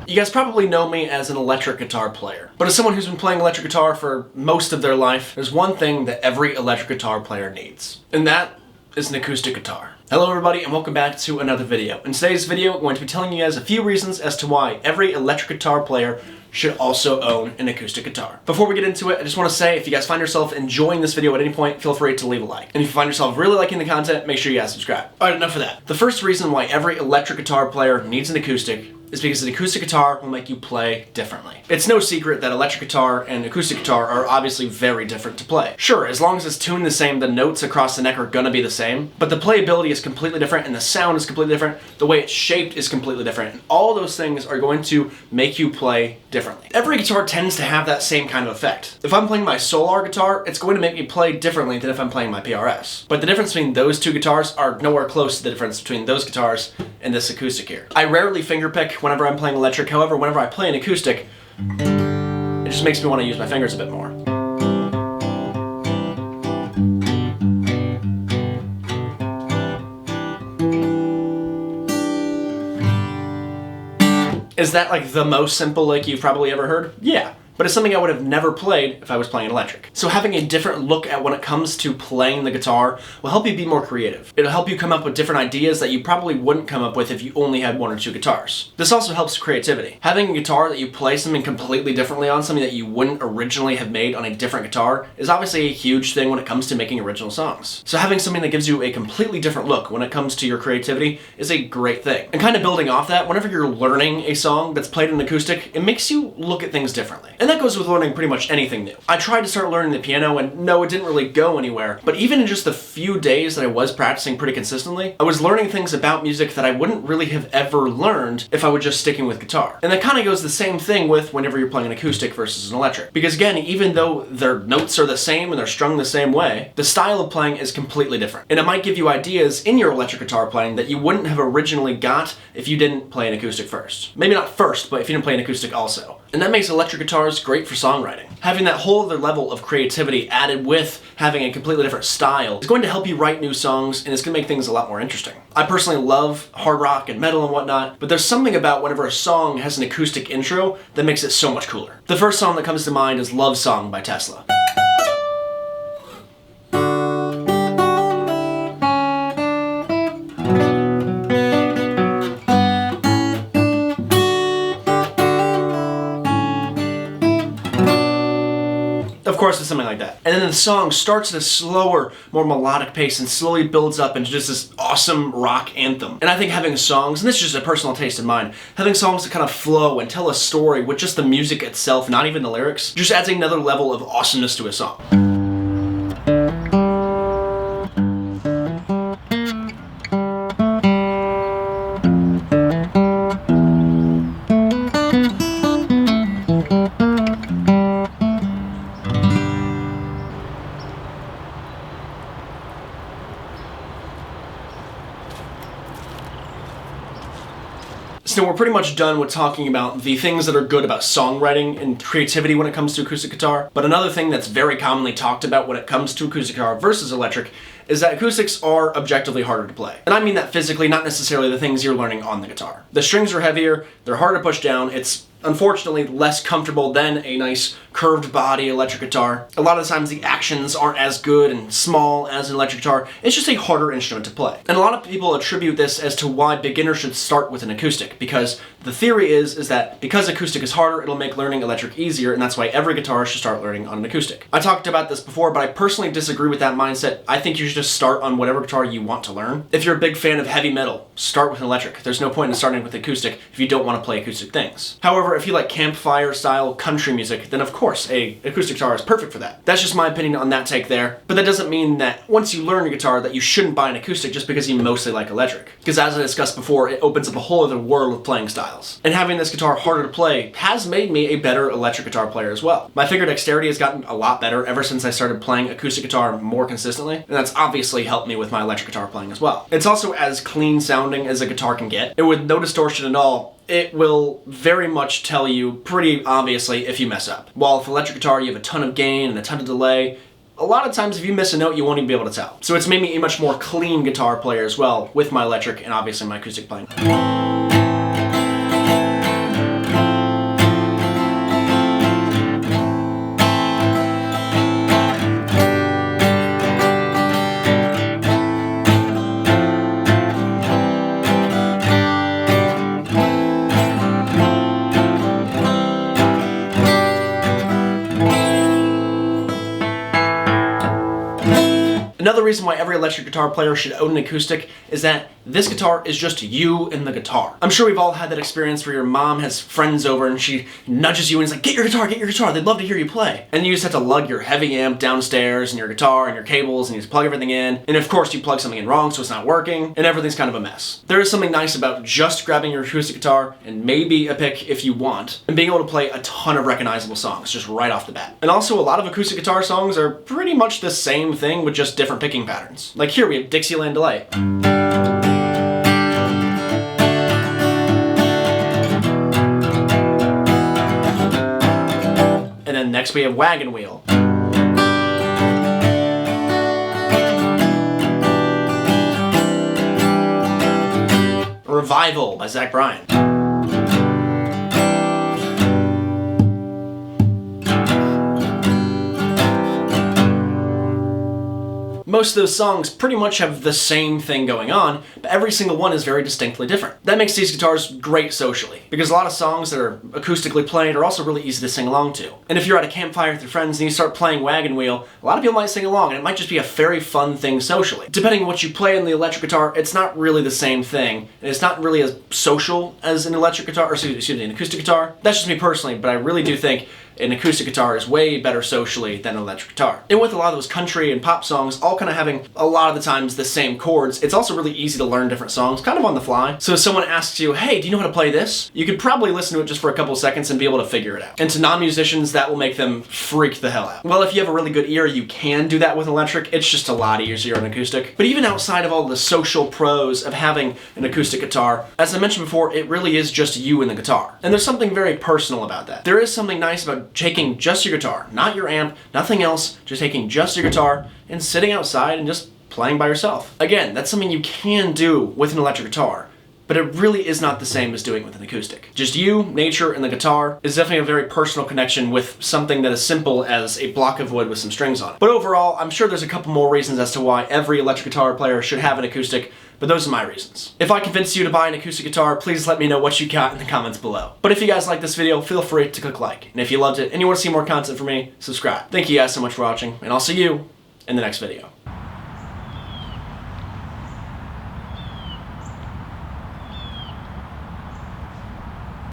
You guys probably know me as an electric guitar player, but as someone who's been playing electric guitar for most of their life, there's one thing that every electric guitar player needs, and that is an acoustic guitar. Hello everybody and welcome back to another video. In today's video, I'm going to be telling you guys a few reasons as to why every electric guitar player should also own an acoustic guitar. Before we get into it, I just want to say if you guys find yourself enjoying this video at any point, feel free to leave a like. And if you find yourself really liking the content, make sure you guys subscribe. Alright, enough of that. The first reason why every electric guitar player needs an acoustic is because an acoustic guitar will make you play differently. It's no secret that electric guitar and acoustic guitar are obviously very different to play. Sure, as long as it's tuned the same, the notes across the neck are gonna be the same, but the playability is completely different and the sound is completely different, the way it's shaped is completely different, and all those things are going to make you play differently. Every guitar tends to have that same kind of effect. If I'm playing my Solar guitar, it's going to make me play differently than if I'm playing my PRS. But the difference between those two guitars are nowhere close to the difference between those guitars and this acoustic here. I rarely fingerpick whenever I'm playing electric, however, whenever I play an acoustic, it just makes me want to use my fingers a bit more. Is that like the most simple lick you've probably ever heard? Yeah. But it's something I would have never played if I was playing electric. So having a different look at when it comes to playing the guitar will help you be more creative. It'll help you come up with different ideas that you probably wouldn't come up with if you only had one or two guitars. This also helps creativity. Having a guitar that you play something completely differently on, something that you wouldn't originally have made on a different guitar, is obviously a huge thing when it comes to making original songs. So having something that gives you a completely different look when it comes to your creativity is a great thing. And kind of building off that, whenever you're learning a song that's played in acoustic, it makes you look at things differently. And that goes with learning pretty much anything new. I tried to start learning the piano and no, it didn't really go anywhere, but even in just the few days that I was practicing pretty consistently, I was learning things about music that I wouldn't really have ever learned if I were just sticking with guitar. And that kind of goes the same thing with whenever you're playing an acoustic versus an electric. Because again, even though their notes are the same and they're strung the same way, the style of playing is completely different. And it might give you ideas in your electric guitar playing that you wouldn't have originally got if you didn't play an acoustic first. Maybe not first, but if you didn't play an acoustic also. And that makes electric guitars great for songwriting. Having that whole other level of creativity added with having a completely different style is going to help you write new songs, and it's going to make things a lot more interesting. I personally love hard rock and metal and whatnot, but there's something about whenever a song has an acoustic intro that makes it so much cooler. The first song that comes to mind is Love Song by Tesla. Of course, it's something like that. And then the song starts at a slower, more melodic pace and slowly builds up into just this awesome rock anthem. And I think having songs, and this is just a personal taste of mine, having songs that kind of flow and tell a story with just the music itself, not even the lyrics, just adds another level of awesomeness to a song. So we're pretty much done with talking about the things that are good about songwriting and creativity when it comes to acoustic guitar. But another thing that's very commonly talked about when it comes to acoustic guitar versus electric is that acoustics are objectively harder to play. And I mean that physically, not necessarily the things you're learning on the guitar. The strings are heavier, they're harder to push down, it's unfortunately less comfortable than a nice curved body electric guitar. A lot of the times the actions aren't as good and small as an electric guitar. It's just a harder instrument to play. And a lot of people attribute this as to why beginners should start with an acoustic, because the theory is that because acoustic is harder, it'll make learning electric easier, and that's why every guitarist should start learning on an acoustic. I talked about this before, but I personally disagree with that mindset. I think you should just start on whatever guitar you want to learn. If you're a big fan of heavy metal, start with an electric. There's no point in starting with acoustic if you don't want to play acoustic things. However, if you like campfire style country music, then of course a acoustic guitar is perfect for that. That's just my opinion on that take there. But that doesn't mean that once you learn a guitar that you shouldn't buy an acoustic just because you mostly like electric. Because as I discussed before, it opens up a whole other world of playing styles. And having this guitar harder to play has made me a better electric guitar player as well. My finger dexterity has gotten a lot better ever since I started playing acoustic guitar more consistently, and that's obviously helped me with my electric guitar playing as well. It's also as clean sounding as a guitar can get, and with no distortion at all. It will very much tell you pretty obviously if you mess up. While with electric guitar you have a ton of gain and a ton of delay, a lot of times if you miss a note you won't even be able to tell. So it's made me a much more clean guitar player as well with my electric and obviously my acoustic playing. reason why every electric guitar player should own an acoustic is that this guitar is just you and the guitar. I'm sure we've all had that experience where your mom has friends over and she nudges you and is like, get your guitar, they'd love to hear you play. And you just have to lug your heavy amp downstairs and your guitar and your cables and you just plug everything in. And of course you plug something in wrong so it's not working and everything's kind of a mess. There is something nice about just grabbing your acoustic guitar and maybe a pick if you want and being able to play a ton of recognizable songs just right off the bat. And also a lot of acoustic guitar songs are pretty much the same thing with just different picking patterns. Like here we have Dixieland Delight. And then next we have Wagon Wheel. Revival by Zach Bryan. Most of those songs pretty much have the same thing going on, but every single one is very distinctly different. That makes these guitars great socially, because a lot of songs that are acoustically played are also really easy to sing along to. And if you're at a campfire with your friends and you start playing Wagon Wheel, a lot of people might sing along, and it might just be a very fun thing socially. Depending on what you play on the electric guitar, it's not really the same thing, and it's not really as social as an electric guitar, or excuse me, an acoustic guitar. That's just me personally, but I really do think an acoustic guitar is way better socially than an electric guitar. And with a lot of those country and pop songs all kind of having a lot of the times the same chords, it's also really easy to learn different songs kind of on the fly. So if someone asks you, hey, do you know how to play this? You could probably listen to it just for a couple of seconds and be able to figure it out. And to non-musicians, that will make them freak the hell out. Well, if you have a really good ear, you can do that with an electric. It's just a lot easier on acoustic. But even outside of all the social pros of having an acoustic guitar, as I mentioned before, it really is just you and the guitar. And there's something very personal about that. There is something nice about taking just your guitar, not your amp, nothing else, just taking just your guitar and sitting outside and just playing by yourself. Again, that's something you can do with an electric guitar, but it really is not the same as doing it with an acoustic. Just you, nature, and the guitar is definitely a very personal connection with something that is simple as a block of wood with some strings on it. But overall, I'm sure there's a couple more reasons as to why every electric guitar player should have an acoustic, but those are my reasons. If I convinced you to buy an acoustic guitar, please let me know what you got in the comments below. But if you guys like this video, feel free to click like. And if you loved it and you want to see more content from me, subscribe. Thank you guys so much for watching, and I'll see you in the next video.